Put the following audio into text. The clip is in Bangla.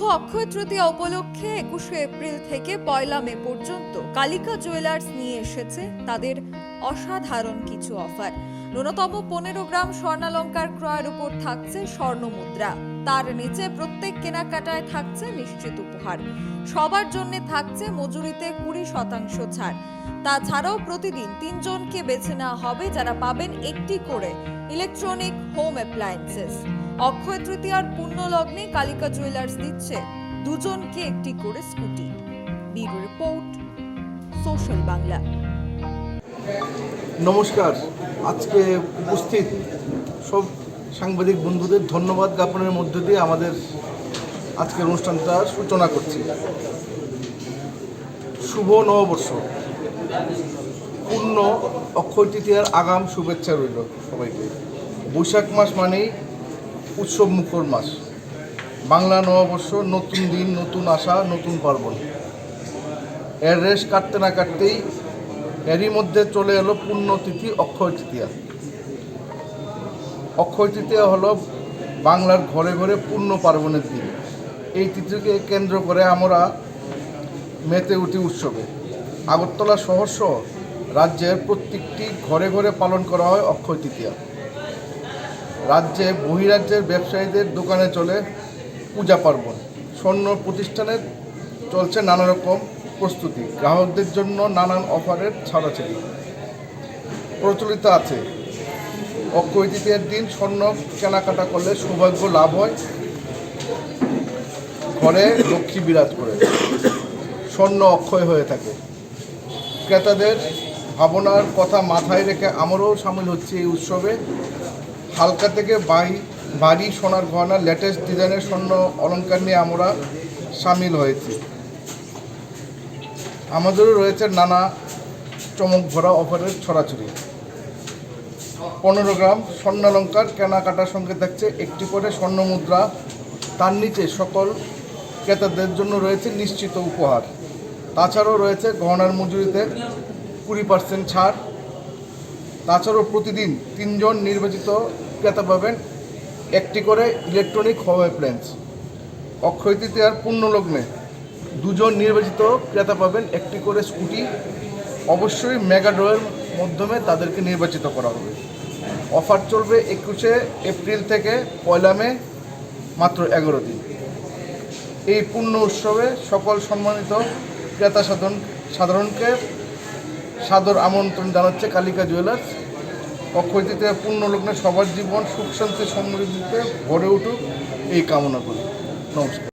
অক্ষয় তৃতীয়া উপলক্ষে 21শে এপ্রিল থেকে 1 মে পর্যন্ত কালিকা জুয়েলার্স নিয়ে এসেছে তাদের অসাধারণ কিছু অফার। ন্যূনতম 15 গ্রাম স্বর্ণালংকার ক্রয়ের উপর থাকছে স্বর্ণ মুদ্রা, তার নিচে প্রত্যেক কেনাকাটায় থাকছে নিশ্চিত উপহার। সবার জন্য থাকছে মজুরিতে 20% ছাড়। তাছাড়াও প্রতিদিন 3 জনকে বেছে নেওয়া হবে যারা পাবেন একটি করে ইলেকট্রনিক হোম অ্যাপ্লায়েন্সেস। অক্ষয় তৃতীয়ার পুণ্য লগ্নে কালিকা জুয়েলার্স দিচ্ছে 2 জনকে একটি করে scooty. Bureau report, social Bangla. নমস্কার, আজকে উপস্থিত সব সাংবাদিক বন্ধুদের ধন্যবাদ জ্ঞাপনের মধ্য দিয়ে আমাদের আজকের অনুষ্ঠানটার সূচনা করছি। শুভ নববর্ষ, পূর্ণ অক্ষয় তৃতীয়ার আগাম শুভেচ্ছা রইল সবাইকে। বৈশাখ মাস মানেই উৎসব মুখর মাস। বাংলা নববর্ষ, নতুন দিন, নতুন আশা, নতুন পার্বণ। এর রেশ কাটতে না কাটতেই এরই মধ্যে চলে এলো পুণ্যতিথি অক্ষয় তৃতীয়া। অক্ষয় তৃতীয়া হলো বাংলার ঘরে ঘরে পূর্ণ পার্বণের দিন। এই তিথিকে কেন্দ্র করে আমরা মেতে উঠি উৎসবে। আগরতলা শহরসহ রাজ্যের প্রত্যেকটি ঘরে ঘরে পালন করা হয় অক্ষয় তৃতীয়া। রাজ্যে বহিরাজ্যের ব্যবসায়ীদের দোকানে চলে পূজা পার্বণ। স্বর্ণ প্রতিষ্ঠানে চলছে নানা রকম প্রস্তুতি। গ্রাহকদের জন্য নানান অফারের ছাড়াছাড়ি প্রচলিত আছে। অক্ষয় তৃতীয়ার দিন স্বর্ণ কেনাকাটা করলে সৌভাগ্য লাভ হয়, ঘরে লক্ষ্মী বিরাজ করে, স্বর্ণ অক্ষয় হয়ে থাকে। ক্রেতাদের ভাবনার কথা মাথায় রেখে আমরাও সামিল হচ্ছি এই উৎসবে। হালকা থেকে ভারী সোনার গহনা, লেটেস্ট ডিজাইনের স্বর্ণ অলংকার নিয়ে আমরা সামিল হয়েছি। আমাদেরও রয়েছে নানা চমক ভরা অফারের ছড়াছড়ি। 15 গ্রাম স্বর্ণালংকার কেনাকাটার সঙ্গে থাকছে একটি করে স্বর্ণ মুদ্রা। তার নিচে সকল ক্রেতাদের জন্য রয়েছে নিশ্চিত উপহার। তাছাড়াও রয়েছে গহনার মজুরিতে 20% ছাড়। তাছাড়াও প্রতিদিন 3 জন নির্বাচিত ক্রেতা পাবেন একটি করে ইলেকট্রনিক হোম অ্যাপ্লায়েন্স। অক্ষয় তৃতীয়ার পুণ্য লগ্নে 2 জন নির্বাচিত ক্রেতা পাবেন একটি করে স্কুটি। অবশ্যই মেগা ড্রয়ের মাধ্যমে তাদেরকে নির্বাচিত করা হবে। অফার চলবে 21শে এপ্রিল থেকে 1 মে, মাত্র 11 দিন। এই পূর্ণ উৎসবে সকল সম্মানিত ক্রেতা সাধারণকে সাদর আমন্ত্রণ জানাচ্ছে কালিকা জুয়েলার্স। অক্ষয় তৃতীয়া পূর্ণ লগ্নে সবার জীবন সুখ শান্তি সমৃদ্ধিতে ভরে উঠুক এই কামনা করি। নমস্কার।